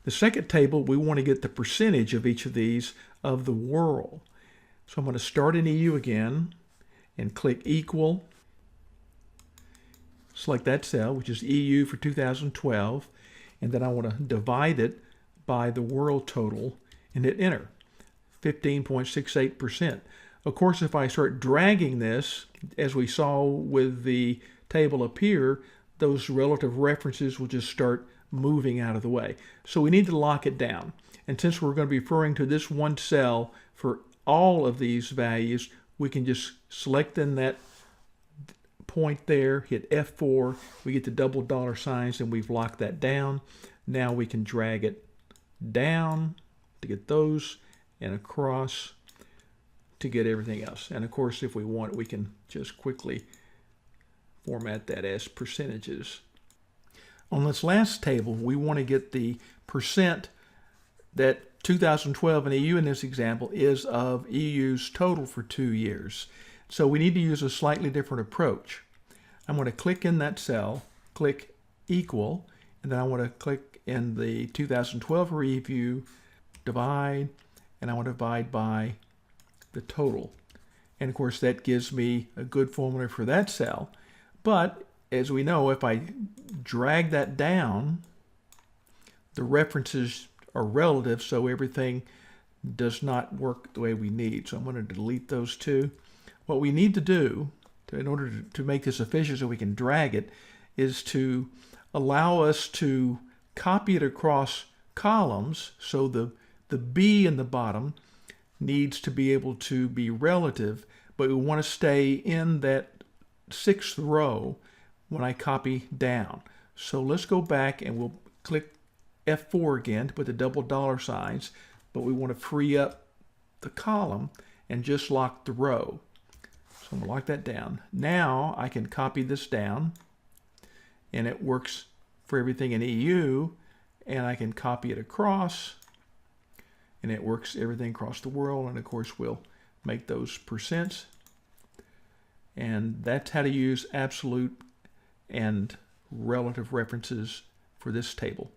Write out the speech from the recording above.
The second table, we want to get the percentage of each of these of the world. So I'm going to start in EU again and click equal. Select that cell, which is EU for 2012, and then I want to divide it by the world total and hit enter. 15.68%. Of course, if I start dragging this, as we saw with the table up here, those relative references will just start moving out of the way. So we need to lock it down. And since we're going to be referring to this one cell for all of these values, we can just select in that point there, hit F4, we get the double dollar signs, and we've locked that down. Now we can drag it down to get those and across to get everything else. And of course, if we want, we can just quickly format that as percentages. On this last table, we want to get the percent that 2012 in EU in this example is of EU's total for 2 years. So we need to use a slightly different approach. I'm going to click in that cell, click equal, and then I want to click in the 2012 review, divide, and I want to divide by the total. And of course that gives me a good formula for that cell. But as we know, if I drag that down, the references are relative, so everything does not work the way we need. So I'm going to delete those two. What we need to do in order to make this efficient so we can drag it is to allow us to copy it across columns. So the B in the bottom needs to be able to be relative, but we want to stay in that 6th row when I copy down. So let's go back and we'll click F4 again to put the double dollar signs, but we want to free up the column and just lock the row. So I'm going to lock that down. Now I can copy this down, and it works for everything in EU, and I can copy it across, and it works everything across the world. And of course we'll make those percents, and that's how to use absolute and relative references for this table.